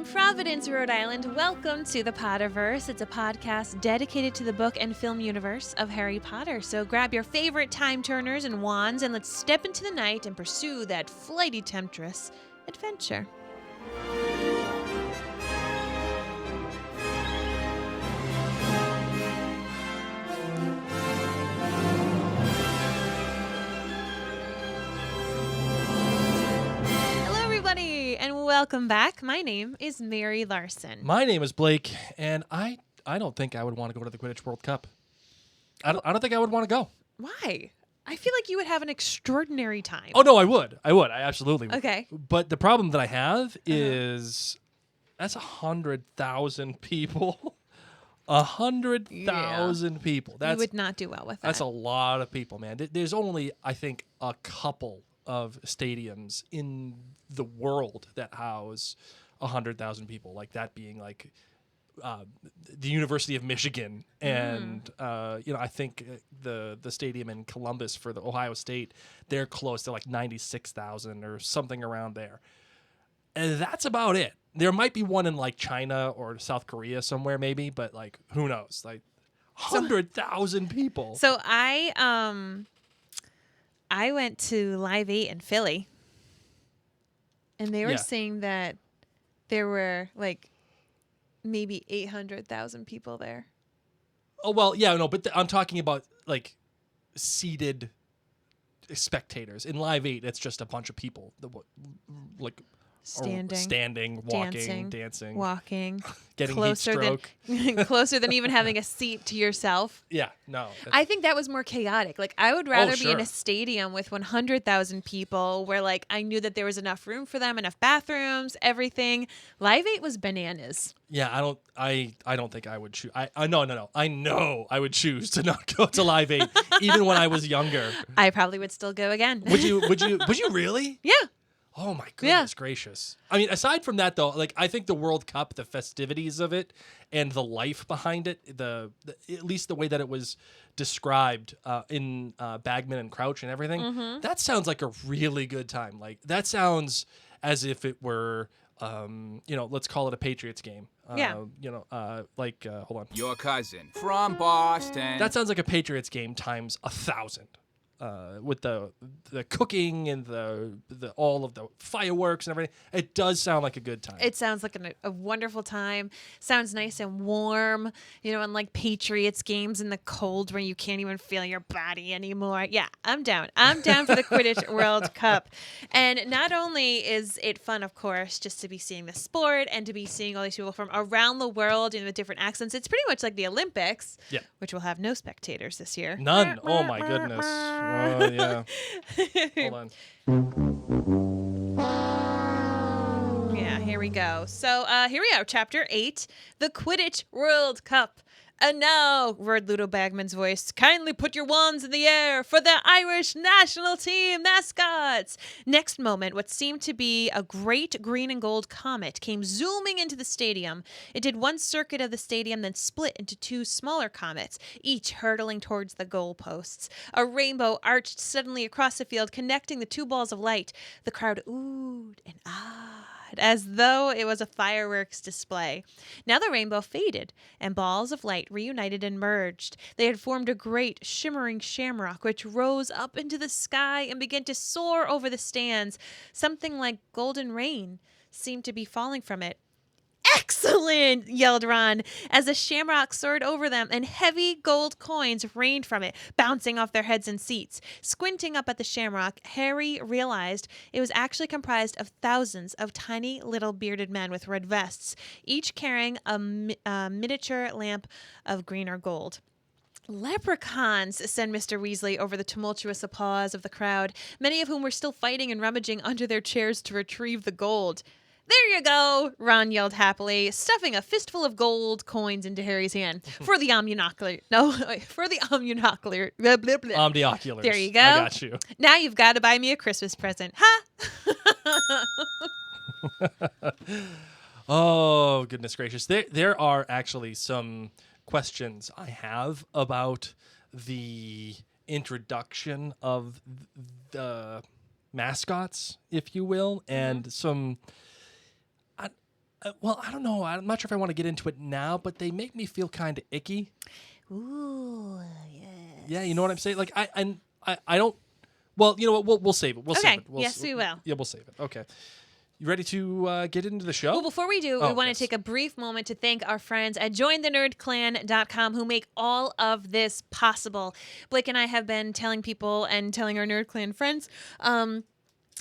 From Providence, Rhode Island, welcome to the Potterverse. It's a podcast dedicated to the book and film universe of Harry Potter. So grab your favorite time turners and wands and let's step into the night and pursue that flighty temptress adventure. And welcome back. My name is Mary Larson. My name is Blake, and I don't think I would want to go to the Quidditch World Cup. I don't think I would want to go. Why? I feel like you would have an extraordinary time. Oh no, I would. I absolutely would. Okay. But the problem that I have is that's 100,000 people. 100,000 people. You would not do well with that. That's a lot of people, man. There's only, I think, a couple of stadiums in the world that house 100,000 people, like that being like the University of Michigan, and I think the stadium in Columbus for the Ohio State, they're close to like 96,000 or something around there, and that's about it. There might be one in like China or South Korea somewhere, maybe, but like who knows? Like 100,000 people. So I went to Live 8 in Philly, and they were saying that there were like maybe 800,000 people there. Oh, well, yeah, no, but I'm talking about like seated spectators. In Live 8, it's just a bunch of people that like standing, walking, dancing, walking, getting heat stroke. Closer than even having a seat to yourself. Yeah, no. I think that was more chaotic. Like I would rather be in a stadium with 100,000 people where like I knew that there was enough room for them, enough bathrooms, everything. Live 8 was bananas. Yeah, I don't think I would choose. No. I know I would choose to not go to Live 8 even when I was younger. I probably would still go again. Would you really? Yeah. Oh my goodness gracious. I mean, aside from that though, like I think the World Cup, the festivities of it and the life behind it, the at least the way that it was described in Bagman and Crouch and everything, that sounds like a really good time. Like that sounds as if it were let's call it a Patriots game. Hold on. Your cousin from Boston. That sounds like a Patriots game times 1,000. With the cooking and the all of the fireworks and everything, it does sound like a good time. It sounds like a wonderful time. Sounds nice and warm, unlike Patriots games in the cold where you can't even feel your body anymore. Yeah, I'm down. I'm down for the Quidditch World Cup. And not only is it fun, of course, just to be seeing the sport and to be seeing all these people from around the world with different accents. It's pretty much like the Olympics, which will have no spectators this year. None. Oh my goodness. Oh, yeah. Hold on. Yeah, here we go. So here we are, Chapter 8, The Quidditch World Cup. And now, roared Ludo Bagman's voice, kindly put your wands in the air for the Irish national team mascots. Next moment, what seemed to be a great green and gold comet came zooming into the stadium. It did one circuit of the stadium, then split into two smaller comets, each hurtling towards the goalposts. A rainbow arched suddenly across the field, connecting the two balls of light. The crowd oohed and ahed, as though it was a fireworks display. Now the rainbow faded, and balls of light reunited and merged. They had formed a great shimmering shamrock, which rose up into the sky and began to soar over the stands. Something like golden rain seemed to be falling from it. "Excellent!" yelled Ron, as the shamrock soared over them and heavy gold coins rained from it, bouncing off their heads and seats. Squinting up at the shamrock, Harry realized it was actually comprised of thousands of tiny little bearded men with red vests, each carrying a miniature lamp of green or gold. "Leprechauns," said Mr. Weasley over the tumultuous applause of the crowd, many of whom were still fighting and rummaging under their chairs to retrieve the gold. "There you go," Ron yelled happily, stuffing a fistful of gold coins into Harry's hand. For the omniocular. No, for the omniocular. Blah, blah, blah. Omnioculars. There you go. I got you. Now you've got to buy me a Christmas present. Ha! Oh, goodness gracious. There are actually some questions I have about the introduction of the mascots, if you will, and some... Well, I don't know. I'm not sure if I want to get into it now, but they make me feel kind of icky. Ooh, yes. Yeah, you know what I'm saying? Like I don't. Well, you know what? We'll save it. We'll Okay. save it. Yes, we will. Yeah, we'll save it. Okay. You ready to get into the show? Well, before we do, we Oh, want yes. to take a brief moment to thank our friends at jointhenerdclan.com who make all of this possible. Blake and I have been telling people and telling our Nerd Clan friends,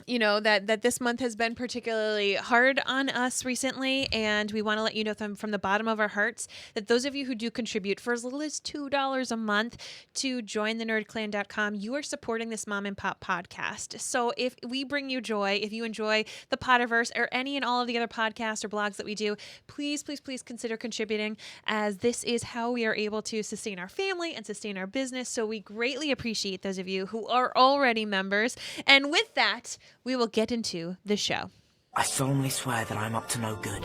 that this month has been particularly hard on us recently, and we want to let you know from the bottom of our hearts that those of you who do contribute for as little as $2 a month to jointhenerdclan.com, you are supporting this mom and pop podcast. So if we bring you joy, if you enjoy the Potterverse or any and all of the other podcasts or blogs that we do, please, please, please consider contributing, as this is how we are able to sustain our family and sustain our business. So we greatly appreciate those of you who are already members. And with that, we will get into the show. I solemnly swear that I'm up to no good.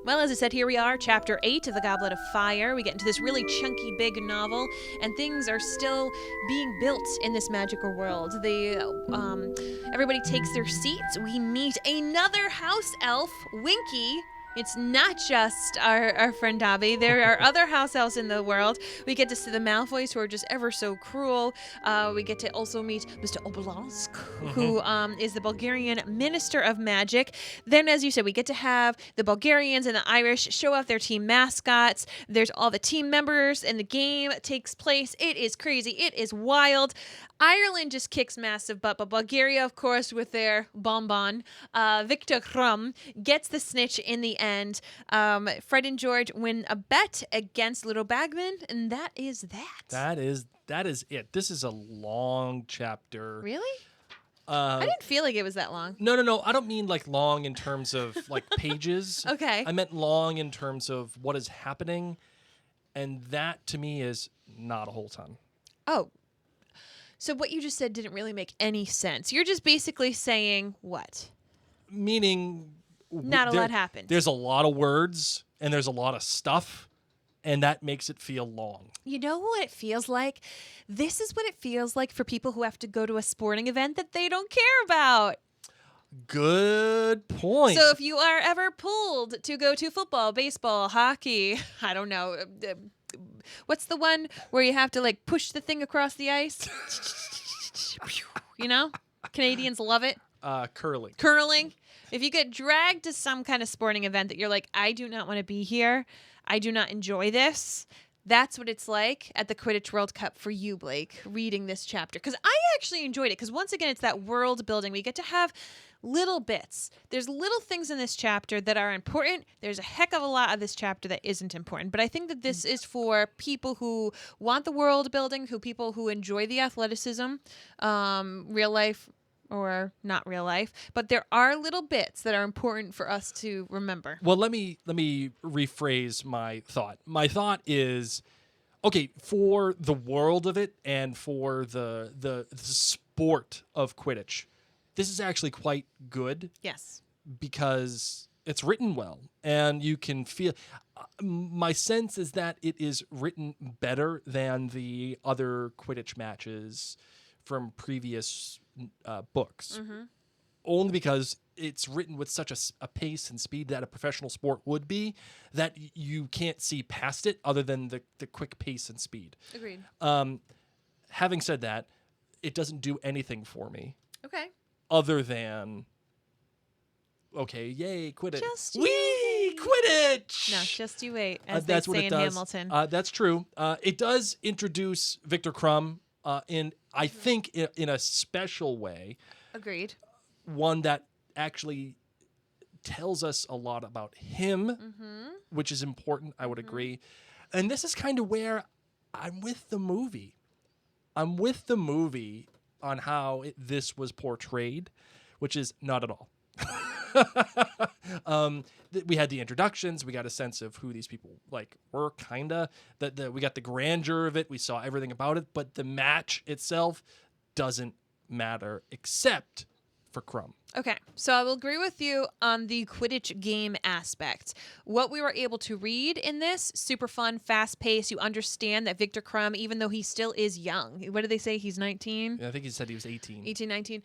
Well, as I said, here we are, Chapter 8 of The Goblet of Fire. We get into this really chunky, big novel, and things are still being built in this magical world. Everybody takes their seats. We meet another house elf, Winky. It's not just our friend Dobby. There are other house elves in the world. We get to see the Malfoys, who are just ever so cruel. We get to also meet Mr. Obelansk, who is the Bulgarian Minister of Magic. Then, as you said, we get to have the Bulgarians and the Irish show off their team mascots. There's all the team members, and the game takes place. It is crazy. It is wild. Ireland just kicks massive butt, but Bulgaria, of course, with their bonbon, Victor Krum, gets the snitch in the end. Fred and George win a bet against Little Bagman, and that is that. That is it. This is a long chapter. Really? I didn't feel like it was that long. No. I don't mean like long in terms of like pages. Okay. I meant long in terms of what is happening, and that to me is not a whole ton. Oh. So what you just said didn't really make any sense. You're just basically saying what? Meaning Not a lot happened. There's a lot of words and there's a lot of stuff, and that makes it feel long. You know what it feels like? This is what it feels like for people who have to go to a sporting event that they don't care about. Good point. So if you are ever pulled to go to football, baseball, hockey, I don't know, what's the one where you have to like push the thing across the ice? You know? Canadians love it. Curling. Curling. If you get dragged to some kind of sporting event that you're like, I do not want to be here, I do not enjoy this, that's what it's like at the Quidditch World Cup for you, Blake, reading this chapter. Because I actually enjoyed it. Because once again, it's that world building. We get to have little bits. There's little things in this chapter that are important. There's a heck of a lot of this chapter that isn't important. But I think that this is for people who want the world building, people who enjoy the athleticism, real life or not real life. But there are little bits that are important for us to remember. Well, let me rephrase my thought. My thought is, okay, for the world of it and for the sport of Quidditch, this is actually quite good. Yes. Because it's written well, and you can feel. My sense is that it is written better than the other Quidditch matches from previous books. Mm-hmm. Only because it's written with such a pace and speed that a professional sport would be, that you can't see past it other than the quick pace and speed. Agreed. Having said that, it doesn't do anything for me Okay. other than, okay, yay, Quidditch. Just Whee! wait. Quidditch! No, just you wait, as That's they what say it in does. Hamilton. That's true. It does introduce Victor Krum in, I think, in a special way. Agreed. One that actually tells us a lot about him, Mm-hmm. which is important, I would agree. And this is kind of where I'm with the movie. I'm with the movie on how this was portrayed, which is not at all. We had the introductions. We got a sense of who these people were, kind of. We got the grandeur of it. We saw everything about it. But the match itself doesn't matter, except for Crumb. Okay, so I will agree with you on the Quidditch game aspect. What we were able to read in this, super fun, fast paced. You understand that Victor Crumb, even though he still is young, what did they say? He's 19? I think he said he was 18. 18, 19.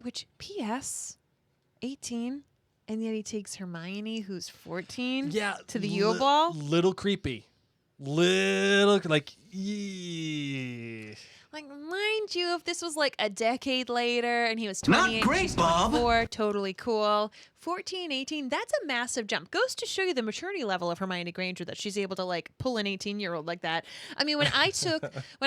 Which, P.S., 18, and yet he takes Hermione, who's 14, to the Yule Ball? Little creepy. Little, like, yeah. Like, mind you, if this was like a decade later and he was Not 28, great, she's Bob. 24, totally cool. 14, 18, that's a massive jump. Goes to show you the maturity level of Hermione Granger that she's able to like pull an 18-year-old like that. I mean, when I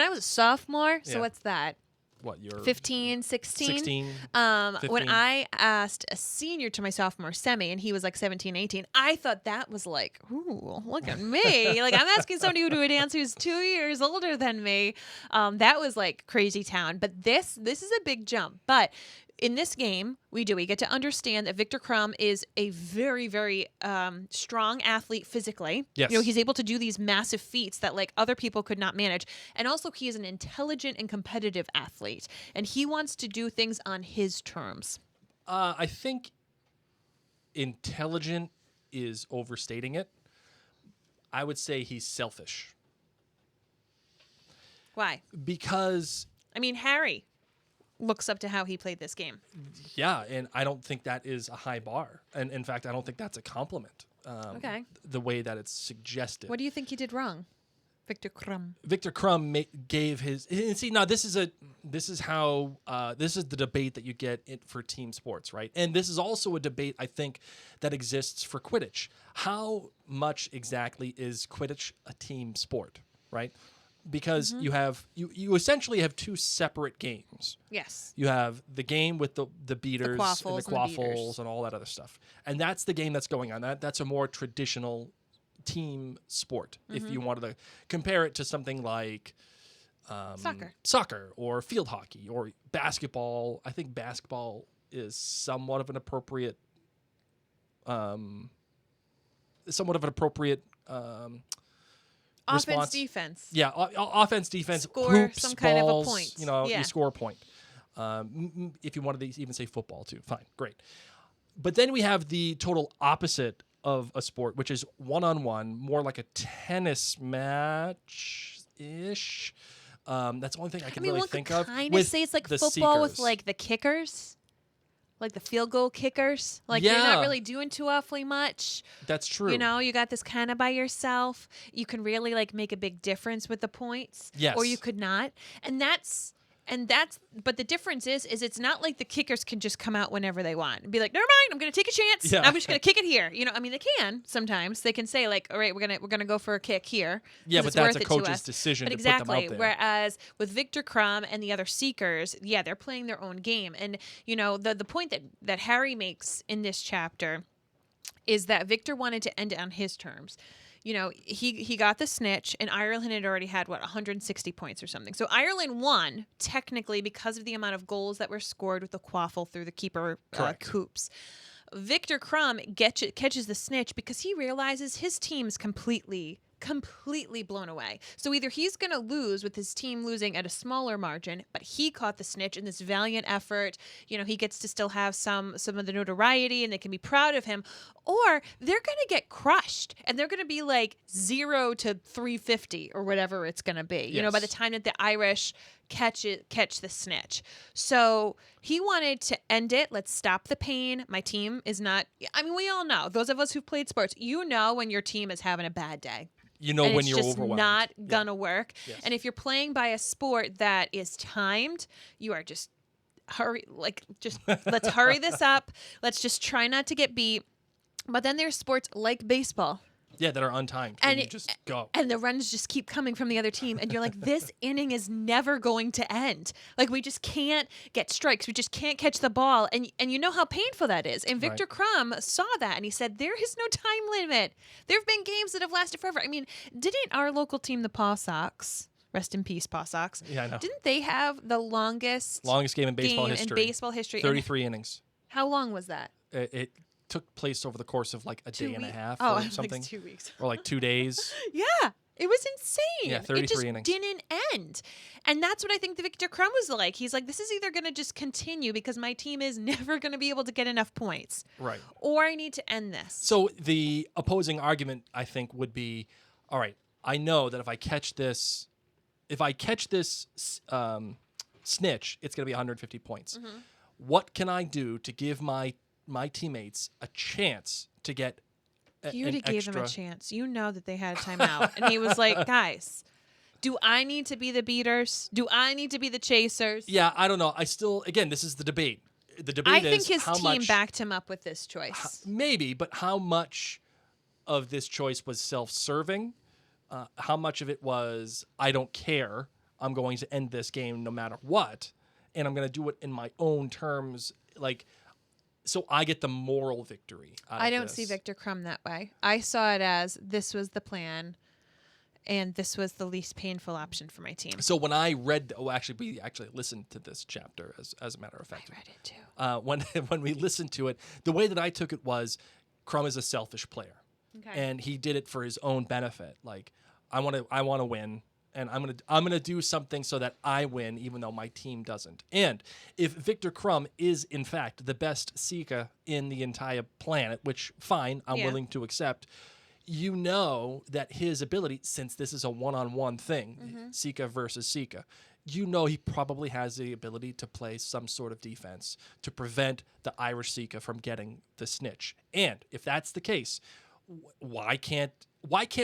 was a sophomore, so Yeah. what's that? What, you're 15, 16? 16? When 15. I asked a senior to my sophomore semi and he was like 17, 18, I thought that was like, ooh, look at me. Like, I'm asking somebody to do a dance who's 2 years older than me. That was like crazy town. But this is a big jump. But in this game, we get to understand that Victor Crumb is a very, very strong athlete physically. Yes. You know, he's able to do these massive feats that like other people could not manage. And also he is an intelligent and competitive athlete. And he wants to do things on his terms. I think intelligent is overstating it. I would say he's selfish. Why? Because, I mean, Harry looks up to how he played this game. yeah, and I don't think that is a high bar. And in fact, I don't think that's a compliment. Okay. The way that it's suggested. What do you think he did wrong? Victor Crumb. Victor Crumb gave his. And see, now this is the debate that you get for team sports, right? And this is also a debate I think that exists for Quidditch. How much exactly is Quidditch a team sport, right? Because you essentially have two separate games. Yes. You have the game with the beaters and the quaffles and the beaters. quaffles and all that other stuff, and that's the game that's going on. That's a more traditional team sport. If you wanted to compare it to something like soccer or field hockey or basketball, I think basketball is somewhat of an appropriate Offense, response. defense. Yeah, offense, defense, Score hoops, some balls, kind of a point. Yeah. You score a point. If you wanted to even say football too, fine, great. But then we have the total opposite of a sport, which is one-on-one, more like a tennis match-ish. That's the only thing I can really think of. Kind of with say it's like the football with seekers. like the kickers, like the field goal kickers. Like you're Yeah. not really doing too awfully much. That's true. You know, you got this kind of by yourself. You can really like make a big difference with the points. Yes. Or you could not. But the difference is it's not like the kickers can just come out whenever they want and be like, never mind, I'm going to take a chance. Yeah. I'm just going to kick it here. You know, I mean, they can sometimes. They can say like, all right, we're going to go for a kick here. Yeah, 'cause but it's that's worth a it to coach's us. decision But to exactly. put them out there. Whereas with Victor Crumb and the other Seekers, yeah, they're playing their own game. And, you know, the point that Harry makes in this chapter is that Victor wanted to end it on his terms. You know, he got the snitch, and Ireland had already had, 160 points or something. So Ireland won, technically, because of the amount of goals that were scored with the quaffle through the keeper coops. Victor Crumb catches the snitch because he realizes his team's completely blown away. So either he's going to lose with his team losing at a smaller margin, but he caught the snitch in this valiant effort. You know, he gets to still have some of the notoriety and they can be proud of him, or they're going to get crushed and they're going to be like 0 to 350 or whatever it's going to be, you know, by the time that the Irish catch the snitch. So he wanted to end it. Let's stop the pain. My team is not, I mean, we all know, those of us who've played sports, you know when your team is having a bad day. You know and when it's you're just overwhelmed. not gonna work. Yes. And if you're playing by a sport that is timed, you are just let's hurry this up. Let's just try not to get beat. But then there's sports like baseball. Yeah, that are untimed. And you just go. And the runs just keep coming from the other team. And you're like, this inning is never going to end. Like, we just can't get strikes. We just can't catch the ball. And you know how painful that is. And Victor Crumb saw that. And he said, there is no time limit. There have been games that have lasted forever. I mean, didn't our local team, the Paw Sox, rest in peace, Paw Sox. Yeah, I know. Didn't they have the longest game in baseball history? 33 innings. How long was that? It took place over the course of like a day and a half Oh, or like something. 2 weeks. Or like 2 days. Yeah. It was insane. Yeah, 33 it just innings. didn't end. And that's what I think the Victor Crumb was like. He's like, this is either going to just continue because my team is never going to be able to get enough points. Right. Or I need to end this. So the opposing argument, I think, would be, all right, I know that if I catch this snitch, it's going to be 150 points. Mm-hmm. What can I do to give my teammates a chance to get You already an gave him a extra? chance. You know that they had a timeout. And he was like, guys, do I need to be the beaters? Do I need to be the chasers? Yeah, I don't know. I still, again, this is the debate. The debate I is think his how team much, backed him up with this choice. maybe, but how much of this choice was self-serving? How much of it was, I don't care, I'm going to end this game no matter what, and I'm going to do it in my own terms, like, so I get the moral victory out I of don't this. see Victor Crumb that way. I saw it as this was the plan, and this was the least painful option for my team. So when I read, we actually listened to this chapter, as a matter of fact. I read it too. When we listened to it, the way that I took it was, Crumb is a selfish player. Okay. And he did it for his own benefit. Like, I want to win, and I'm gonna do something so that I win, even though my team doesn't. And if Victor Crumb is in fact the best Seeker in the entire planet, which fine, I'm Yeah. willing to accept. You know that his ability, since this is a one-on-one thing, Mm-hmm. Seeker versus Seeker, you know he probably has the ability to play some sort of defense to prevent the Irish Seeker from getting the snitch. And if that's the case, why can't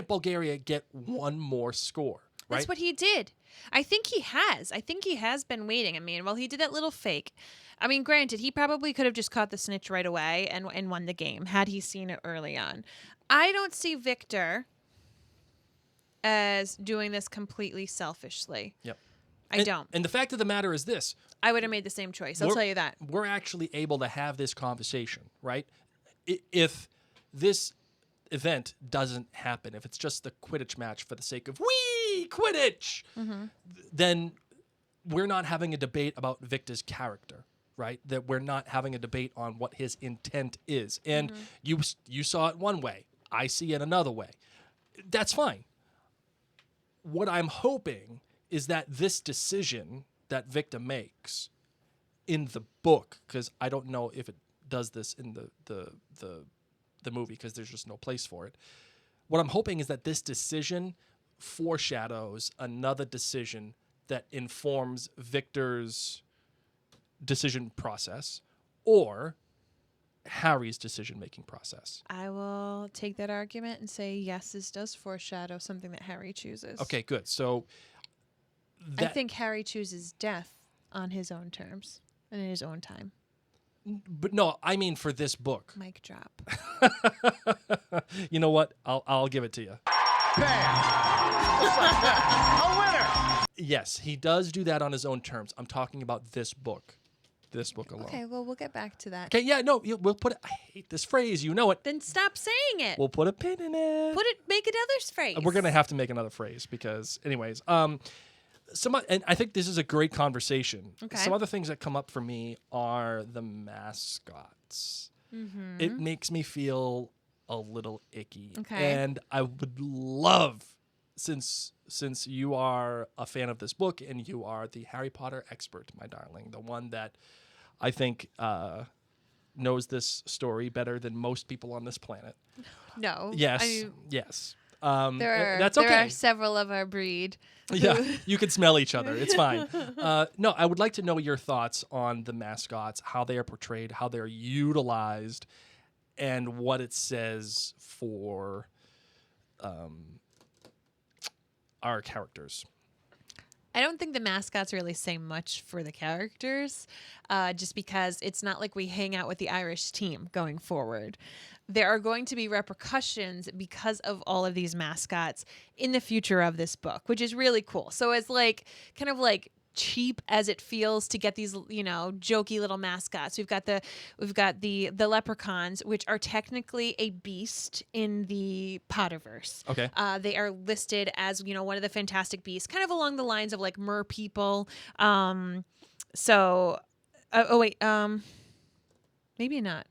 Bulgaria get one more score? Right? That's what he did. I think he has been waiting. I mean, well, he did that little fake. I mean, granted, he probably could have just caught the snitch right away and won the game had he seen it early on. I don't see Victor as doing this completely selfishly. Yep. I don't. And the fact of the matter is this: I would have made the same choice. I'll tell you that. we're actually able to have this conversation, right? If this event doesn't happen, if it's just the Quidditch match for the sake of wee Quidditch, then we're not having a debate about Victor's character, right? That we're not having a debate on what his intent is. And you saw it one way, I see it another way. That's fine. What I'm hoping is that this decision that Victor makes in the book, because I don't know if it does this in the movie because there's just no place for it. What I'm hoping is that this decision foreshadows another decision that informs Victor's decision process or Harry's decision-making process. I will take that argument and say, yes, this does foreshadow something that Harry chooses. Okay, good. So I think Harry chooses death on his own terms and in his own time. But no, I mean for this book. Mic drop. You know what? I'll give it to you. A winner! Yes, he does do that on his own terms. I'm talking about this book. This book alone. Okay, well, we'll get back to that. Okay, yeah, no, we'll put it. I hate this phrase. You know it. Then stop saying it. We'll put a pin in it. Make another phrase. We're gonna have to make another phrase because, anyways, and I think this is a great conversation. Okay. Some other things that come up for me are the mascots. Mm-hmm. It makes me feel a little icky. Okay. And I would love, since you are a fan of this book and you are the Harry Potter expert, my darling, the one that I think knows this story better than most people on this planet. No. Yes. I mean, yes. there that's okay. are several of our breed. Yeah, you can smell each other. It's fine. No, I would like to know your thoughts on the mascots, how they are portrayed, how they're utilized, and what it says for our characters. I don't think the mascots really say much for the characters, just because it's not like we hang out with the Irish team going forward. There are going to be repercussions because of all of these mascots in the future of this book, which is really cool. So it's like kind of like cheap as it feels to get these, jokey little mascots. We've got the leprechauns, which are technically a beast in the Potterverse. Okay. They are listed as, one of the fantastic beasts, kind of along the lines of like mer people. Maybe not.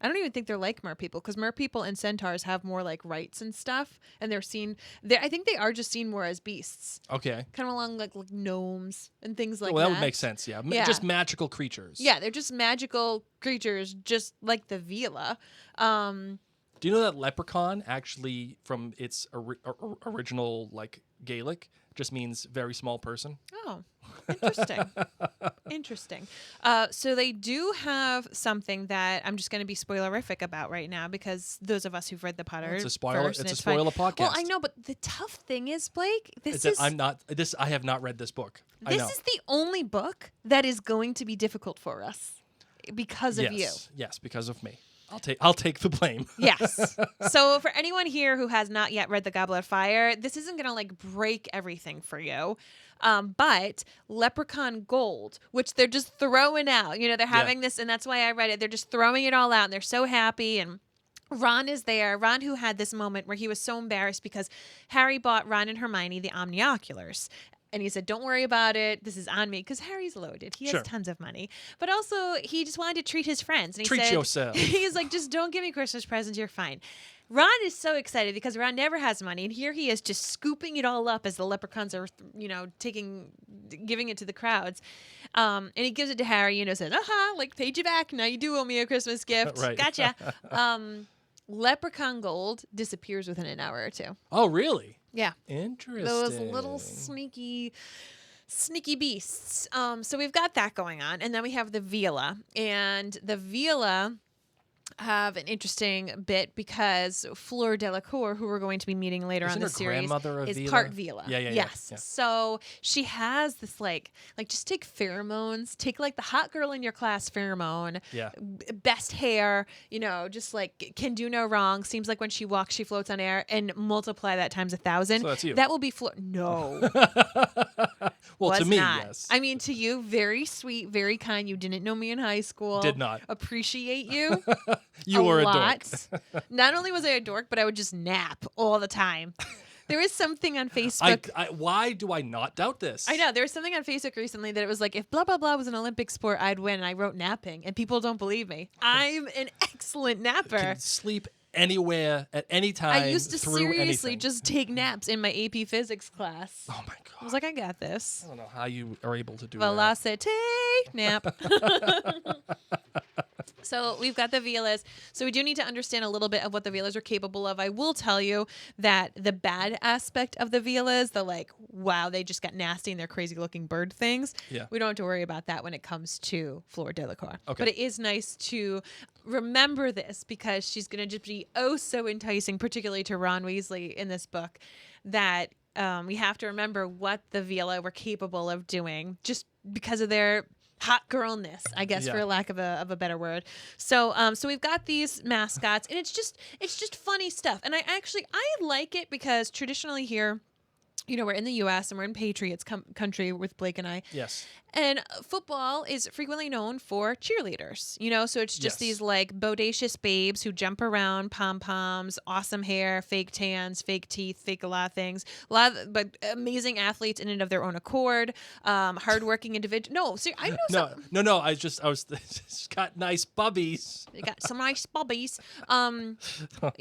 I don't even think they're like mer people, because mer people and centaurs have more like rights and stuff, and they're seen. I think they are just seen more as beasts, Okay. kind of along like gnomes and things like Well, that that. would make sense. Yeah. Yeah. Just magical creatures. Yeah, they're just magical creatures, just like the Vila. Do you know that leprechaun actually, from its original like Gaelic, just means very small person? Oh, interesting. Interesting. So they do have something that I'm just going to be spoilerific about right now, because those of us who've read the Potter, It's a spoiler. It's a spoiler podcast. Well, I know, but the tough thing is, Blake, It's that I have not read this book. I know. This is the only book that is going to be difficult for us because of you. Yes, because of me. I'll take the blame. Yes. So for anyone here who has not yet read The Goblet of Fire, this isn't going to like break everything for you. But Leprechaun Gold, which they're just throwing out, they're having this, and that's why I read it. They're just throwing it all out, and they're so happy. And Ron is there. Ron, who had this moment where he was so embarrassed because Harry bought Ron and Hermione the Omnioculars. And he said, don't worry about it. This is on me. Because Harry's loaded. He has tons of money. But also, he just wanted to treat his friends. And he Treat said, yourself. He's like, just don't give me Christmas presents. You're fine. Ron is so excited because Ron never has money. And here he is just scooping it all up as the leprechauns are, giving it to the crowds. And he gives it to Harry, says, like, paid you back. Now you do owe me a Christmas gift. Right. Gotcha. Leprechaun Gold disappears within an hour or two. Oh, really? Yeah. Interesting. Those little sneaky beasts. So we've got that going on. And then we have the Vila. And the Vila have an interesting bit because Fleur Delacour, who we're going to be meeting later on Isn't the her series, grandmother a is Vila? part Vila. Yeah. Yes. So she has this like just take pheromones, take like the hot girl in your class pheromone, Yeah. best hair, just like can do no wrong. Seems like when she walks, she floats on air, and multiply that times 1,000. So that's you. That will be Fleur. No. Well, Was to me, not. yes. I mean, to you, very sweet, very kind. You didn't know me in high school. Did not. Appreciate you. You were a lot. dork. Not only was I a dork, but I would just nap all the time. There was something on Facebook. Why do I not doubt this? I know. There was something on Facebook recently that it was like, if blah, blah, blah was an Olympic sport, I'd win. And I wrote napping, and people don't believe me. I'm an excellent napper. Can sleep anywhere at any time. I used to through seriously anything. just take naps in my AP physics class. Oh my god! I was like, I got this. I don't know how you are able to do Velocity nap. So we've got the Vilas. So we do need to understand a little bit of what the Vilas are capable of. I will tell you that the bad aspect of the Vilas, the like, wow, they just got nasty and they're crazy looking bird things. Yeah. We don't have to worry about that when it comes to Fleur Delacour. Okay. But it is nice to remember this because she's going to just be oh so enticing, particularly to Ron Weasley in this book, that we have to remember what the Vila were capable of doing just because of their hot girlness, I guess, Yeah. for lack of a better word. So we've got these mascots, and it's just funny stuff. And I like it because traditionally here, we're in the U.S. and we're in Patriots country with Blake and I. Yes. And football is frequently known for cheerleaders, so it's just Yes. these like bodacious babes who jump around, pom-poms, awesome hair, fake tans, fake teeth, fake a lot of things, but amazing athletes in and of their own accord, hardworking individual. No, see, I know some. No. I was just got nice bubbies. They got some nice bobbies. I mean,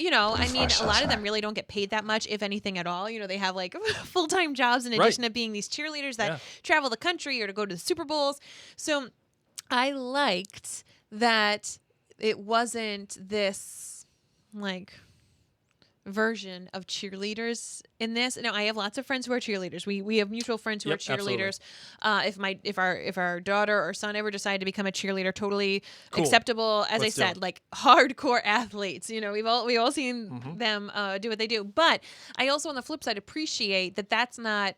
a lot of them really don't get paid that much, if anything at all. They have like full-time jobs in addition to being these cheerleaders that travel the country or to go to the Super Bowls. So I liked that it wasn't this like version of cheerleaders in this. No, I have lots of friends who are cheerleaders. We have mutual friends who are cheerleaders. If our daughter or son ever decide to become a cheerleader, totally Cool. acceptable. As Let's do I said, it. like hardcore athletes. We've all seen them do what they do. But I also, on the flip side, appreciate that that's not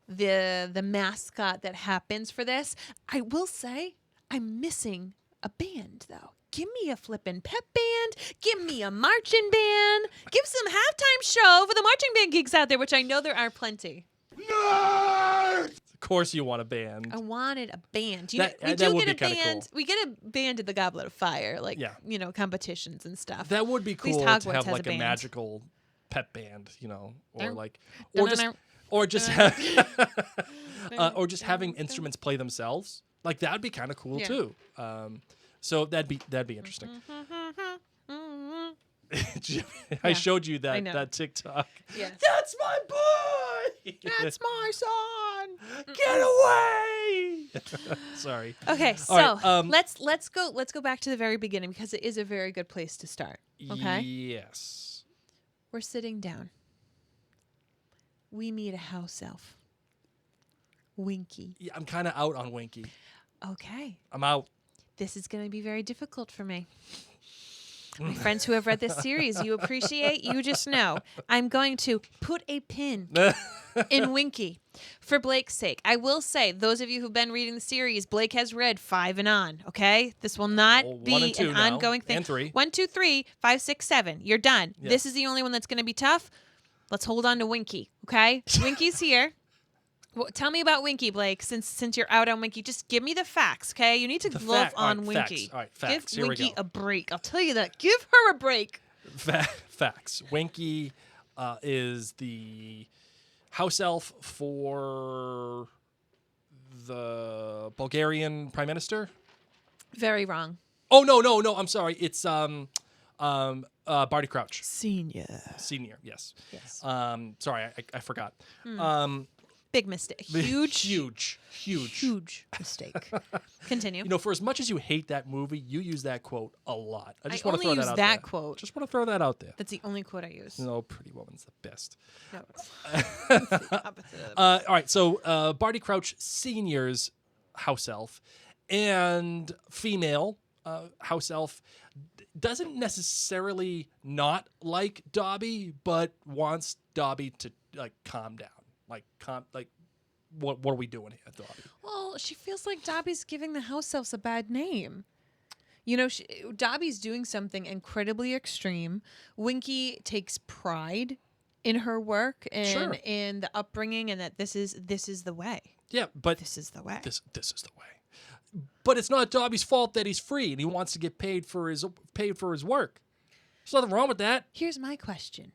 the mascot that happens for this. I will say I'm missing a band though. Give me a flippin' pep band. Give me a marching band. Give some halftime show for the marching band geeks out there, which I know there are plenty. Of course, you want a band. I wanted a band. That We would do be get a kinda band. cool. We get a band at the Goblet of Fire, like Yeah. competitions and stuff. That would be At least cool Hogwarts to have has like a a band. magical pep band, or Dun, like, dun, or just, dun, or just, or just having instruments play themselves. Like that would be kind of cool Yeah. too. So that'd be interesting. I Yeah, showed you I know. that TikTok. Yeah. That's my boy. That's my son. Get away. Sorry. Okay, so right, let's go back to the very beginning because it is a very good place to start. Okay? Yes. We're sitting down. We meet a house elf. Winky. Yeah, I'm kind of out on Winky. Okay. I'm out. This is going to be very difficult for me. My friends who have read this series, you appreciate, you just know. I'm going to put a pin in Winky for Blake's sake. I will say, those of you who've been reading the series, Blake has read 5 and on, okay? This will not Well, 1 be and 2 an now, ongoing thing. and 3. 1, 2, 3, 5, 6, 7. You're done. Yeah. This is the only one that's going to be tough. Let's hold on to Winky, okay? Winky's here. Well, tell me about Winky, Blake, since you're out on Winky. Just give me the facts, okay? You need to love all right, on Winky. facts. All right, facts. Give Here we Winky go. a break. I'll tell you that. Give her a break. Facts. Winky is the house elf for the Bulgarian prime minister. Very wrong. Oh no! I'm sorry. It's Barty Crouch Senior. Senior. Yes. Yes. Sorry, I forgot. Big mistake. Huge Huge. mistake. Continue. You know, for as much as you hate that movie, you use that quote a lot. I just want to only throw use that out that there. quote. Just want to throw that out there. That's the only quote I use. No, Pretty Woman's the best. No, it's the opposite of All right, so Barty Crouch Senior's house elf and female house elf doesn't necessarily not like Dobby, but wants Dobby to like calm down. What are we doing here, Dobby? Well, she feels like Dobby's giving the house elves a bad name. You know, Dobby's doing something incredibly extreme. Winky takes pride in her work and Sure. in the upbringing, and that this is the way. Yeah, but This is the way. this is the way. But it's not Dobby's fault that he's free and he wants to get paid for his work. There's nothing wrong with that. Here's my question.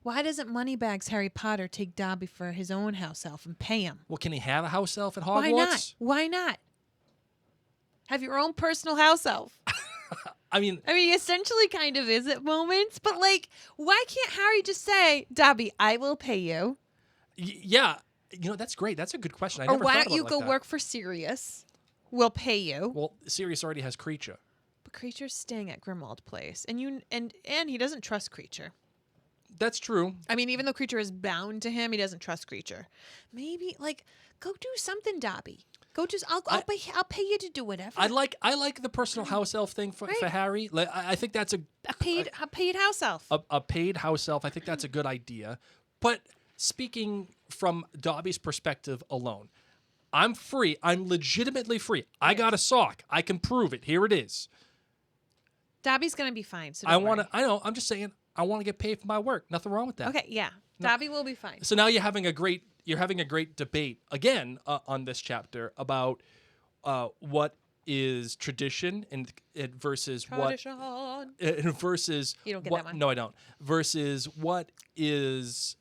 Why doesn't Moneybags Harry Potter take Dobby for his own house elf and pay him? Well, can he have a house elf at Hogwarts? Why not? Why not? Have your own personal house elf. I mean, He essentially kind of is at moments, but like, why can't Harry just say, Dobby, I will pay you? yeah. You know, that's great. That's a good question. I Or never why thought don't about you it go like that. work for Sirius? We'll pay you. Well, Sirius already has Creature. But Creature's staying at Grimmauld Place. And he doesn't trust Creature. That's true. I mean, even though Creature is bound to him, he doesn't trust Creature. Maybe, like, go do something, Dobby. Go just, I'll pay you to do whatever. I like the personal house elf thing for Right. Harry. Like, I think that's a paid house elf. a paid house elf. I think that's a good idea. But speaking from Dobby's perspective alone, I'm free. I'm legitimately free. I got a sock. I can prove it. Here it is. Dobby's going to be fine. So I don't want worry. to. I know. I'm just saying. I want to get paid for my work. Nothing wrong with that. Okay, yeah. Dobby will be fine. So now you're having a great debate again on this chapter about what is tradition and versus Tradition. versus You don't get what, that one. No, I don't. Versus what is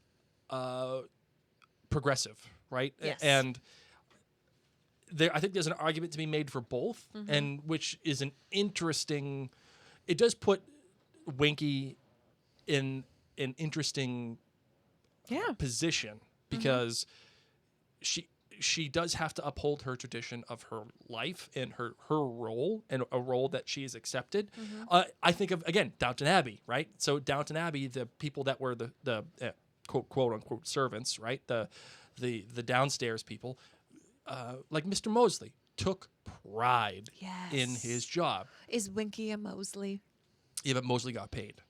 progressive, right? Yes. And I think there's an argument to be made for both, Mm-hmm. and which is an interesting. It does put Winky in an interesting Yeah. position because she does have to uphold her tradition of her life and her role and a role that she has accepted. I think of again Downton Abbey, right? So Downton Abbey, the people that were the quote unquote servants, right? The downstairs people, like Mr. Mosley, took pride in Yes. his job. Is Winky a Mosley? Yeah, but Mosley got paid.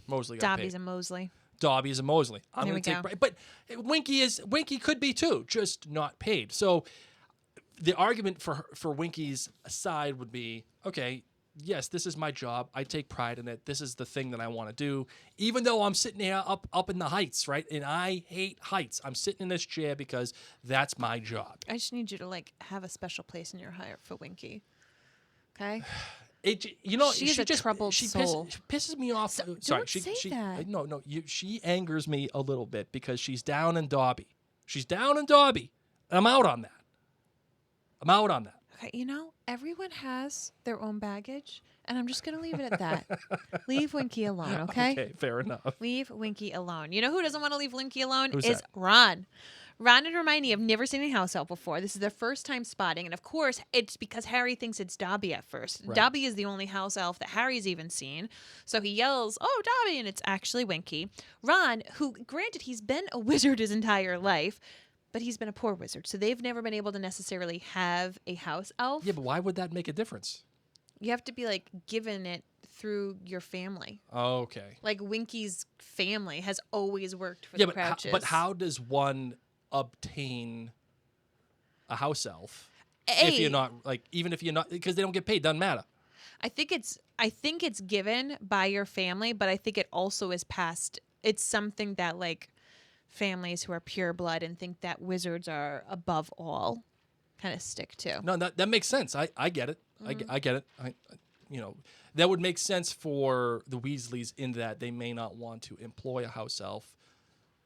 Mosley got Dobby's paid. a Mosley. Dobby is a Mosley. I'm There going to we take, go. but Winky could be too, just not paid. So the argument for Winky's side would be, okay, yes, this is my job. I take pride in it. This is the thing that I want to do, even though I'm sitting here up in the heights, right? And I hate heights. I'm sitting in this chair because that's my job. I just need you to like have a special place in your heart for Winky. Okay? She's a troubled soul. She pisses me off. So- Sorry, don't say she that. no. She angers me a little bit because she's down in Dobby. She's down in Dobby. And I'm out on that. Okay, everyone has their own baggage, and I'm just gonna leave it at that. Leave Winky alone, okay? Okay, fair enough. Leave Winky alone. You know who doesn't want to leave Winky alone? Who's Is that? Ron. Ron and Hermione have never seen a house elf before. This is their first time spotting, and of course, it's because Harry thinks it's Dobby at first. Right. Dobby is the only house elf that Harry's even seen, so he yells, "Oh, Dobby!" and it's actually Winky. Ron, who, granted, he's been a wizard his entire life, but he's been a poor wizard, so they've never been able to necessarily have a house elf. Yeah, but why would that make a difference? You have to be given it through your family. Okay. Like Winky's family has always worked for Yeah, the Crouches. but how does one obtain a house elf if you're not even if you're not, because they don't get paid, doesn't matter. I think it's given by your family, but I think it also is passed. It's something that families who are pure blood and think that wizards are above all kind of stick to. No, that makes sense. I get it. I get it. That would make sense for the Weasleys in that they may not want to employ a house elf,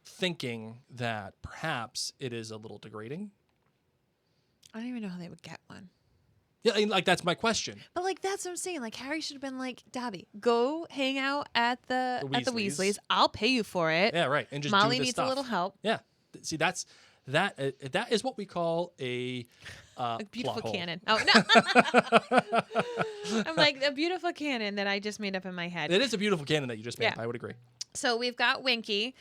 thinking that perhaps it is a little degrading. I don't even know how they would get one. Yeah, and, that's my question. But that's what I'm saying. Harry should have been like, Dobby, go hang out at the Weasleys. I'll pay you for it. Yeah, right. And just Molly do the needs stuff. a little help. Yeah. See, that is what we call a Beautiful plot hole. canon. Oh no! I'm a beautiful canon that I just made up in my head. It is a beautiful canon that you just made up. Yeah. I would agree. So we've got Winky,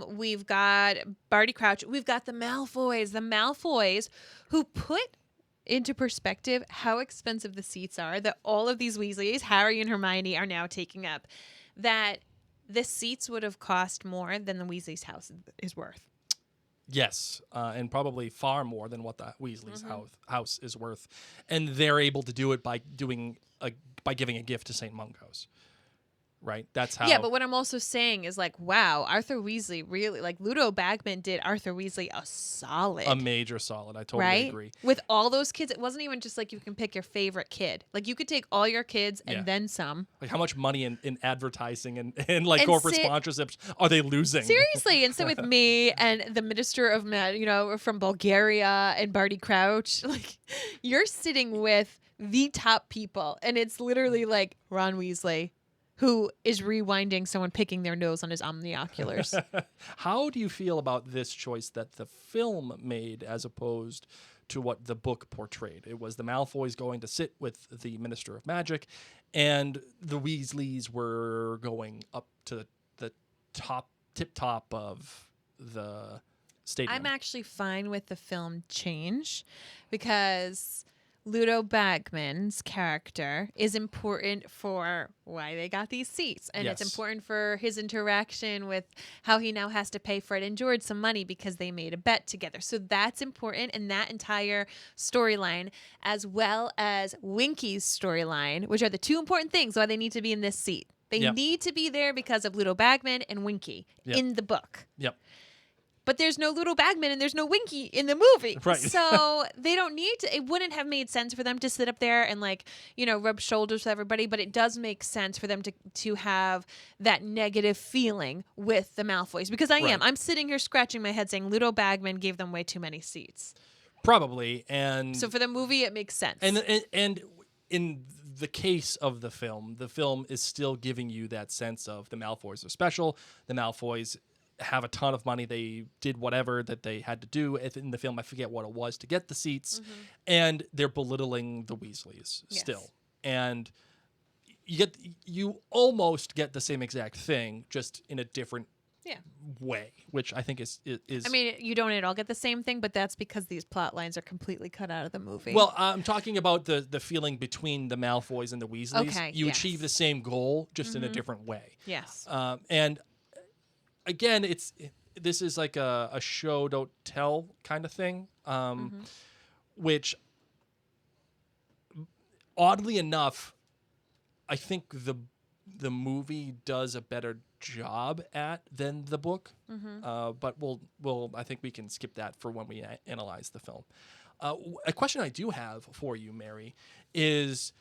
we've got Barty Crouch, we've got the Malfoys who put into perspective how expensive the seats are that all of these Weasleys, Harry and Hermione, are now taking up. That the seats would have cost more than the Weasley's house is worth. Yes, and probably far more than what the Weasley's house is worth, and they're able to do it by giving a gift to St. Mungo's. Right, that's how. Yeah, but what I'm also saying is wow, Arthur Weasley really Ludo Bagman did Arthur Weasley a solid, a major solid. I totally right? agree. With all those kids, it wasn't even just you can pick your favorite kid. You could take all your kids and Yeah. then some. How much money in advertising and corporate sponsorships are they losing? Seriously, and so with me and the Minister of from Bulgaria and Barty Crouch, you're sitting with the top people, and it's literally Ron Weasley, who is rewinding someone picking their nose on his omnioculars. How do you feel about this choice that the film made as opposed to what the book portrayed? It was the Malfoys going to sit with the Minister of Magic, and the Weasleys were going up to the tip top of the stadium. I'm actually fine with the film change because Ludo Bagman's character is important for why they got these seats. And it's Yes. important for his interaction with how he now has to pay Fred and George some money because they made a bet together. So that's important. And that entire storyline, as well as Winky's storyline, which are the two important things why they need to be in this seat. They Yep. need to be there because of Ludo Bagman and Winky Yep. in the book. Yep. But there's no Ludo Bagman and there's no Winky in the movie. Right. So they don't need to. It wouldn't have made sense for them to sit up there and rub shoulders with everybody. But it does make sense for them to have that negative feeling with the Malfoys. Because I'm sitting here scratching my head saying Ludo Bagman gave them way too many seats. Probably. And So for the movie, it makes sense. And in the case of the film is still giving you that sense of the Malfoys are special. The Malfoys have a ton of money. They did whatever that they had to do in the film. I forget what it was to get the seats, and they're belittling the Weasleys still. And you almost get the same exact thing, just in a different way, which I think is. I mean, you don't at all get the same thing, but that's because these plot lines are completely cut out of the movie. Well, I'm talking about the feeling between the Malfoys and the Weasleys. Okay, You yes. achieve the same goal, just in a different way. Yes. And again, this is like a show don't tell kind of thing, which oddly enough, I think the movie does a better job at than the book. But we'll I think we can skip that for when we analyze the film. A question I do have for you, Mary, is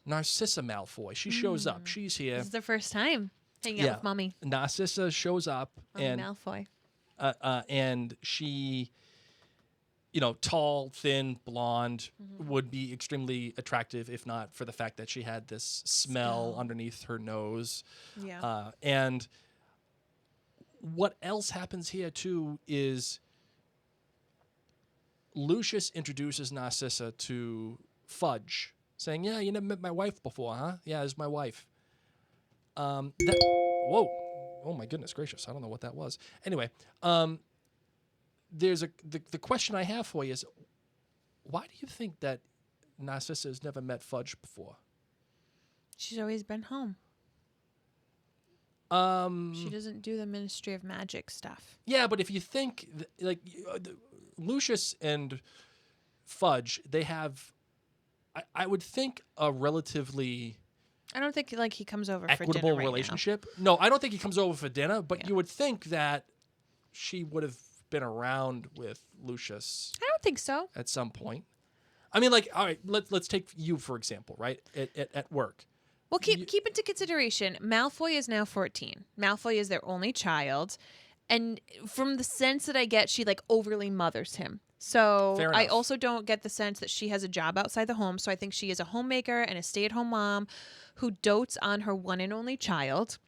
Narcissa Malfoy. She shows up. She's here. This is the first time hanging out with Mommy. Narcissa shows up, Mommy and Malfoy. and she tall, thin, blonde would be extremely attractive if not for the fact that she had this smell underneath her nose. Yeah. And what else happens here too is Lucius introduces Narcissa to Fudge, saying, "Yeah, you never met my wife before, huh? Yeah, this is my wife." Whoa, oh my goodness gracious! I don't know what that was. Anyway, there's the question I have for you is, why do you think that Narcissa has never met Fudge before? She's always been home. She doesn't do the Ministry of Magic stuff. Yeah, but if you think Lucius and Fudge, they have, I would think, a relatively I don't think he comes over equitable for dinner right relationship. No, I don't think he comes over for dinner, but Yeah. you would think that she would have been around with Lucius now. I don't think so. at some point. I mean, all right, let's take you for example, right? At work. Well, keep into consideration, Malfoy is now 14. Malfoy is their only child. And from the sense that I get, she overly mothers him. So Fair I enough. also don't get the sense that she has a job outside the home. So I think she is a homemaker and a stay-at-home mom who dotes on her one and only child.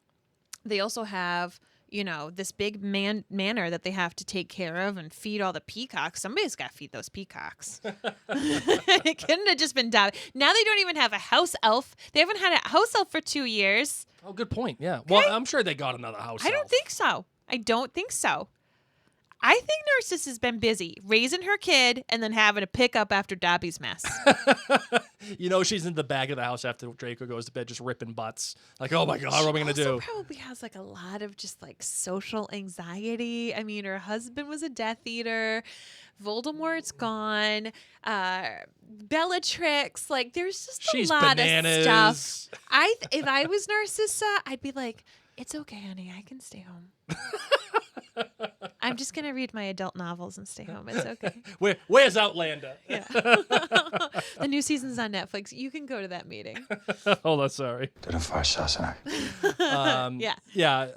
They also have, this big manor that they have to take care of and feed all the peacocks. Somebody's got to feed those peacocks. It couldn't have just been Dobby. Now they don't even have a house elf. They haven't had a house elf for 2 years. Oh, good point. Yeah. Well, I'm sure they got another house. I don't elf. think so. I don't think so. I think Narcissa's been busy raising her kid and then having to pick up after Dobby's mess. She's in the back of the house after Draco goes to bed, just ripping butts. Like, oh my god, what are we gonna She do? also probably has a lot of just social anxiety. I mean, her husband was a Death Eater. Voldemort's gone. Bellatrix. There's just She's a lot bananas. of stuff. If I was Narcissa, I'd be like, it's okay, honey. I can stay home. I'm just going to read my adult novels and stay home. It's okay. Where's Outlander? Yeah. The new season's on Netflix. You can go to that meeting. Hold on, sorry. Yeah.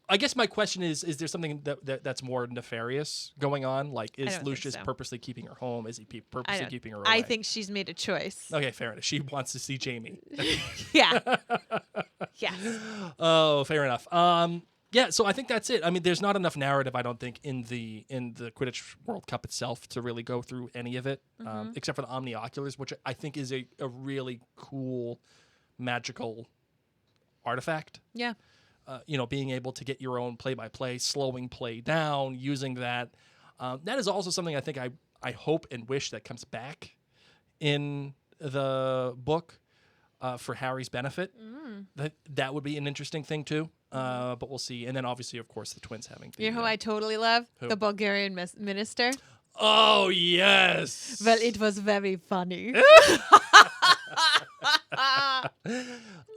I guess my question is there something that's more nefarious going on? I Is don't think Lucius so. purposely keeping her home? Is he purposely I don't- keeping her away? I think she's made a choice. Okay, fair enough. She wants to see Jamie. Yeah. Yeah. Oh, fair enough. Yeah, so I think that's it. I mean, there's not enough narrative, I don't think, in the Quidditch World Cup itself to really go through any of it, except for the Omnioculars, which I think is a really cool, magical artifact. Yeah. Being able to get your own play-by-play, slowing play down, using that. That is also something I think I hope and wish that comes back in the book for Harry's benefit. That would be an interesting thing too. But we'll see. And then obviously, of course, the twins having the... You know who I totally love? Who? The Bulgarian minister. Oh, yes! Well, it was very funny.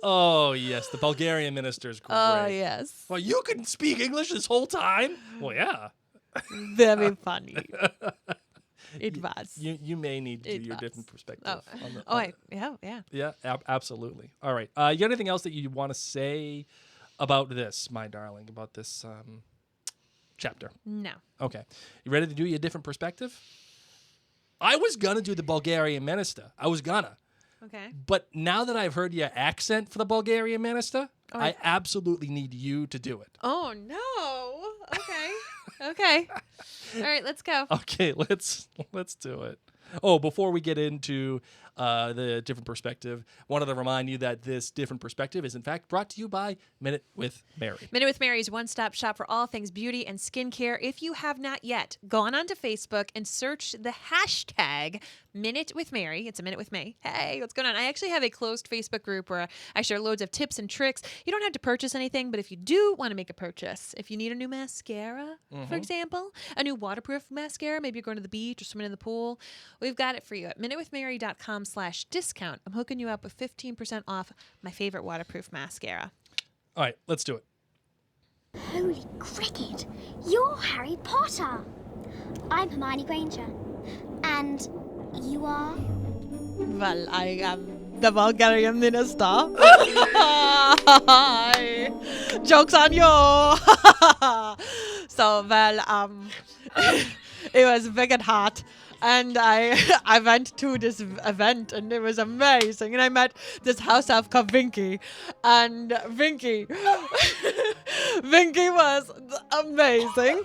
Oh, yes. The Bulgarian minister is great. Oh, yes. Well, you can speak English this whole time? Well, yeah. Very funny. It was. You may need to It do your was. different perspective. Yeah. Yeah, absolutely. All right. You got anything else that you want to say about this, my darling, about this chapter? No. Okay. You ready to do your different perspective? I was going to do the Bulgarian minister. I was going to. Okay. But now that I've heard your accent for the Bulgarian minister, I absolutely need you to do it. Oh, no. Okay. Okay. All right, let's go. Okay, let's do it. Oh, before we get into the different perspective, wanted to remind you that this different perspective is in fact brought to you by Minute with Mary. Minute with Mary is one-stop shop for all things beauty and skincare. If you have not yet gone onto Facebook and searched the hashtag Minute with Mary, it's a minute with me. Hey, what's going on? I actually have a closed Facebook group where I share loads of tips and tricks. You don't have to purchase anything, but if you do want to make a purchase, if you need a new mascara, for example, a new waterproof mascara, maybe you're going to the beach or swimming in the pool, we've got it for you at minutewithmary.com/discount. I'm hooking you up with 15% off my favorite waterproof mascara. All right, let's do it. Holy cricket! You're Harry Potter! I'm Hermione Granger. And you are? Well, I am the Bulgarian minister. Joke's on you. So, well, It was big and hot. And I went to this event and it was amazing. And I met this house elf called Vinky. And Vinky, Vinky was amazing.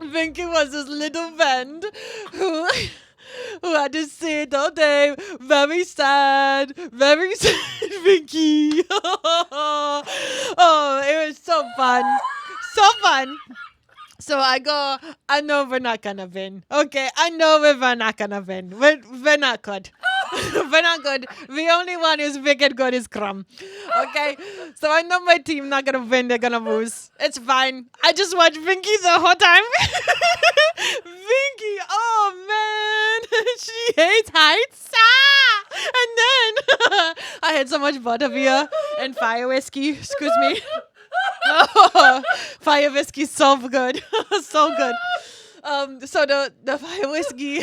Vinky was this little vend who had to sit all day, very sad, Vinky. Oh, it was so fun. So fun. So I know we're not gonna win. Okay, I know we're not gonna win. We're not good. We're not good. The only one who's wicked good is Crumb. Okay, so I know my team not gonna win. They're gonna lose. It's fine. I just watched Vinky the whole time. Vinky, oh man, she hates heights. And then I had so much butterbeer and fire whiskey. Excuse me. Oh, fire whiskey, so good, so good. So the fire whiskey.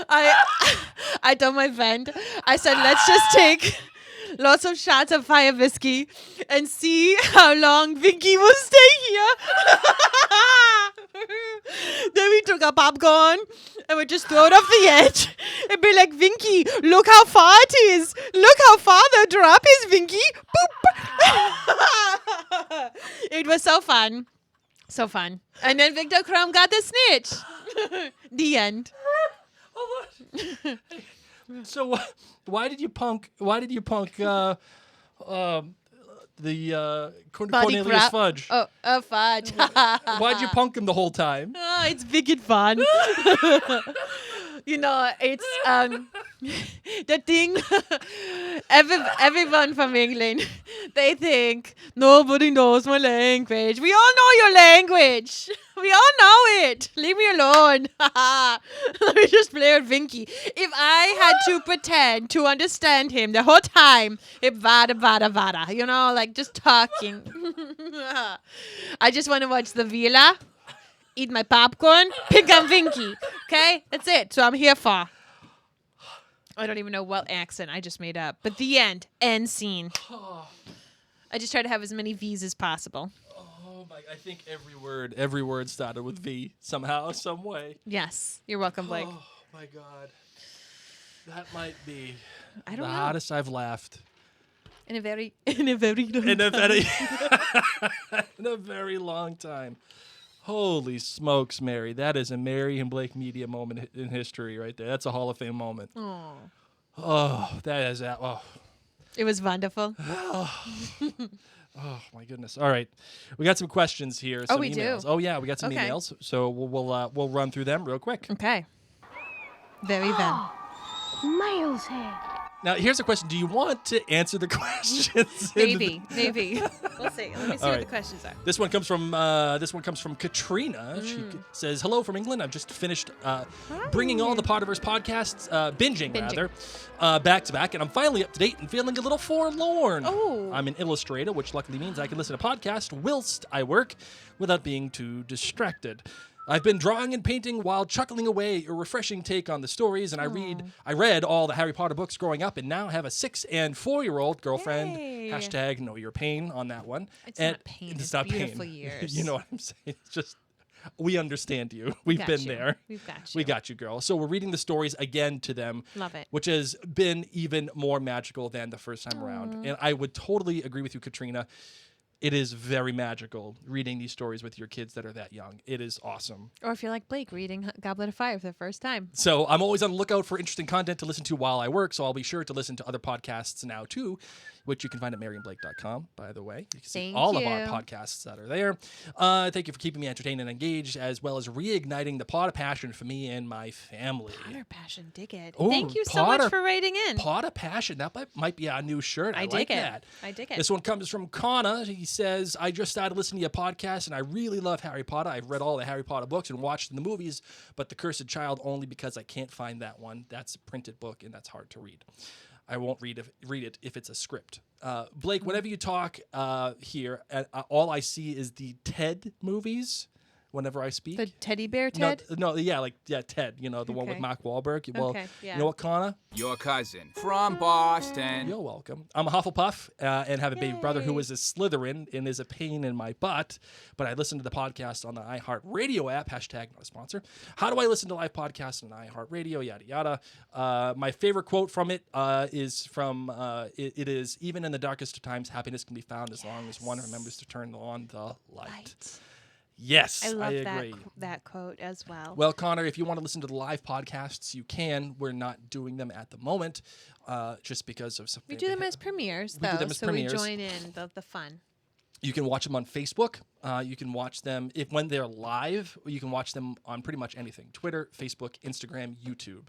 I told my friend, I said, let's just take lots of shots of fire whiskey and see how long Vinky will stay here. Then we took our popcorn and we just throw it off the edge and be like, Vinky, look how far it is. Look how far the drop is, Vinky. Boop. It was so fun. So fun. And then Victor Crumb got the snitch. The end. So why did you punk Cornelius Fudge? Oh, Fudge. Why'd you punk him the whole time? Oh, it's big and fun. You know, it's the thing. Everyone from England, they think nobody knows my language. We all know your language. We all know it. Leave me alone. Let me just play with Vinky. If I had to pretend to understand him the whole time, it vada vada vada. You know, like just talking. I just want to watch the villa. Eat my popcorn, pick on Vinky. Okay? That's it. So I'm here for. I don't even know what accent I just made up. But the end. End scene. I just try to have as many V's as possible. Oh my! I think every word started with V somehow, some way. Yes. You're welcome, Blake. Oh my God. That might be I don't the know. hardest I've laughed. In a very In a very long time. Holy smokes, Mary. That is a Mary and Blake media moment in history right there. That's a Hall of Fame moment. Oh, that is that. Oh. It was wonderful. Oh my goodness! All right, we got some questions here. Some we do? emails. Oh yeah, we got some Okay. emails. So we'll run through them real quick. Okay. Very then. Mail's here. Now here's a question: do you want to answer the questions? Maybe. We'll see. Let me see All what right. the questions are. This one comes from Katrina. She says, "Hello from England. I've just finished bringing all the Potterverse podcasts, binging rather, back to back, and I'm finally up to date and feeling a little forlorn. Oh. I'm an illustrator, which luckily means I can listen to podcasts whilst I work without being too distracted. I've been drawing and painting while chuckling away a refreshing take on the stories, and I read all the Harry Potter books growing up, and now have a 6 and 4-year-old girlfriend. Yay. Hashtag know your pain on that one. It's And not pain. It's It's not beautiful pain. years. You know what I'm saying? It's just we understand you. We've Got been you. there. We've got you. We got you, girl. So we're reading the stories again to them. Love it. Which has been even more magical than the first time around. And I would totally agree with you, Katrina. It is very magical reading these stories with your kids that are that young. It is awesome. Or if you're like Blake, reading Goblet of Fire for the first time. So I'm always on the lookout for interesting content to listen to while I work. So I'll be sure to listen to other podcasts now too, which you can find at maryandblake.com, by the way. You can see Thank all of you. our podcasts that are there. Thank you for keeping me entertained and engaged, as well as reigniting the Potter passion for me and my family. Potter Passion, dig it. Ooh, Thank you so Potter- much for writing in. Potter passion. That might be our new shirt. I dig like it. that. I dig it. This one comes from Connor. He says, I just started listening to your podcast, and I really love Harry Potter. I've read all the Harry Potter books and watched the movies, but The Cursed Child only because I can't find that one. That's a printed book, and that's hard to read. I won't read it if it's a script. Blake, whenever you talk here, all I see is the Ted movies. whenever I speak. The teddy bear Ted? Ted. You know, the one with Okay. Mark Wahlberg. Well, Okay, yeah. you know what, Connor? Your cousin from Boston. You're welcome. I'm a Hufflepuff and have a baby brother who Yay. is a Slytherin and is a pain in my butt. But I listen to the podcast on the iHeartRadio app. Hashtag not a sponsor. How do I listen to live podcasts on iHeartRadio? Yada yada. My favorite quote from it is from it is, even in the darkest of times, happiness can be found as long as one remembers to turn on the light. Right. Yes, I love agree. that quote as well. Well, Connor, if you want to listen to the live podcasts, you can. We're not doing them at the moment, just because of something. We do them as premieres, We though, do them as so premieres. we join in the fun. You can watch them on Facebook. You can watch them when they're live. You can watch them on pretty much anything: Twitter, Facebook, Instagram, YouTube.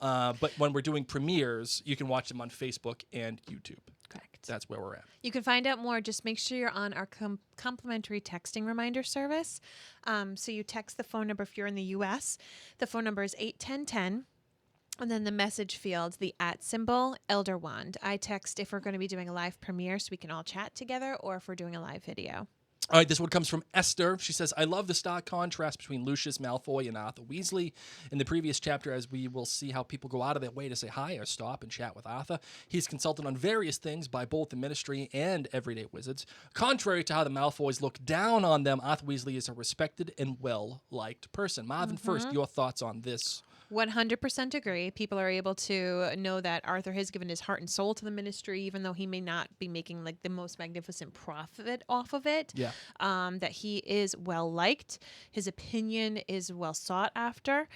But when we're doing premieres, you can watch them on Facebook and YouTube. Correct. That's where we're at. You can find out more. Just make sure you're on our complimentary texting reminder service. So you text the phone number if you're in the U.S. The phone number is 81010. And then the message field, the @ Elder Wand. I text if we're going to be doing a live premiere so we can all chat together, or if we're doing a live video. All right, this one comes from Esther. She says, I love the stark contrast between Lucius Malfoy and Arthur Weasley. In the previous chapter, as we will see how people go out of their way to say hi or stop and chat with Arthur, he's consulted on various things by both the Ministry and everyday wizards. Contrary to how the Malfoys look down on them, Arthur Weasley is a respected and well-liked person. Marvin, first, your thoughts on this? 100% agree. People are able to know that Arthur has given his heart and soul to the Ministry, even though he may not be making like the most magnificent profit off of it. Yeah. That he is well liked. His opinion is well sought after.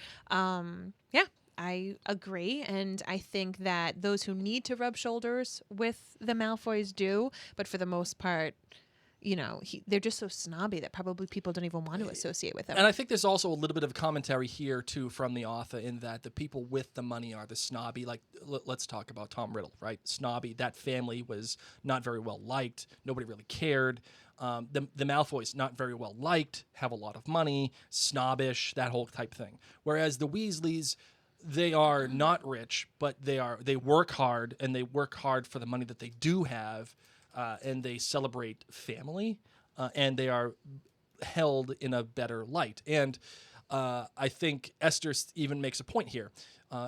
I agree, and I think that those who need to rub shoulders with the Malfoys do, but for the most part, you know, they're just so snobby that probably people don't even want to associate with them. And I think there's also a little bit of commentary here, too, from the author in that the people with the money are the snobby. Like, let's talk about Tom Riddle, right? Snobby. That family was not very well liked. Nobody really cared. The Malfoys, not very well liked, have a lot of money, snobbish, that whole type thing. Whereas the Weasleys, they are not rich, but they work hard, and they work hard for the money that they do have. And they celebrate family, and they are held in a better light. And I think Esther even makes a point here.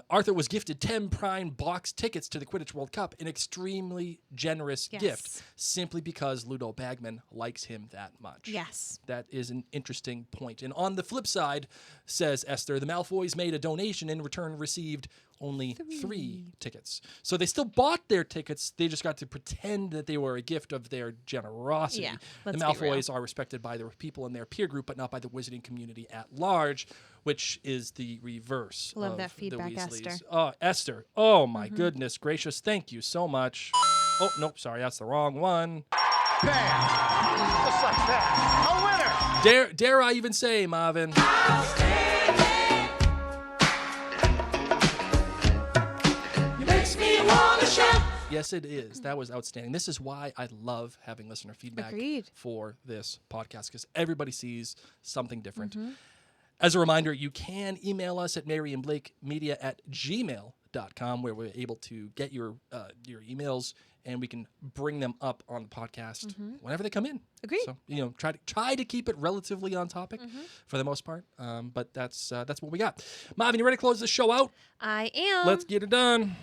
Arthur was gifted 10 prime box tickets to the Quidditch World Cup, an extremely generous gift, simply because Ludo Bagman likes him that much. Yes. That is an interesting point. And on the flip side, says Esther, the Malfoys made a donation and in return received only 3 tickets. So they still bought their tickets. They just got to pretend that they were a gift of their generosity. Yeah, the let's be Malfoys are respected by their people in their peer group, but not by the wizarding community at large, which is the reverse. Love of that feedback, the Weasleys. Esther. Oh, Esther. Oh, my goodness gracious. Thank you so much. Oh, nope. Sorry. That's the wrong one. Bam! Just like that. A winner! Dare I even say, Marvin? Yes, it is. That was outstanding. This is why I love having listener feedback for this podcast, because everybody sees something different. As a reminder, you can email us at maryandblakemedia@gmail.com, where we're able to get your emails, and we can bring them up on the podcast whenever they come in. Agreed. So, try to keep it relatively on topic for the most part. But that's what we got. Marvin, you ready to close the show out? I am. Let's get it done.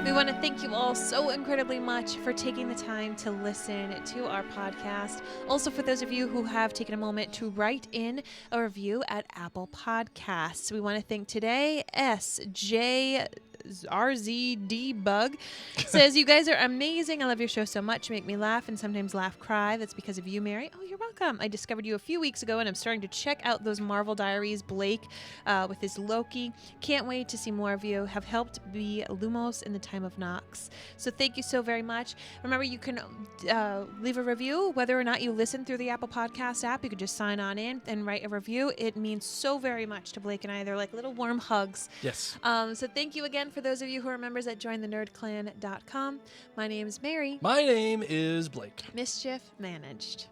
We want to thank you all so incredibly much for taking the time to listen to our podcast. Also, for those of you who have taken a moment to write in a review at Apple Podcasts, we want to thank today SJRZD Bug says, you guys are amazing. I love your show so much. You make me laugh and sometimes laugh cry. That's because of you, Mary. Oh, you're welcome. I discovered you a few weeks ago, and I'm starting to check out those Marvel Diaries. Blake with his Loki. Can't wait to see more of you. Have helped be Lumos in the time of Nox. So thank you so very much. Remember, you can leave a review, whether or not you listen through the Apple Podcast app. You could just sign on in and write a review. It means so very much to Blake and I. They're like little warm hugs. Yes. So thank you again for those of you who are members at jointhenerdclan.com. My name is Mary. My name is Blake. Mischief managed.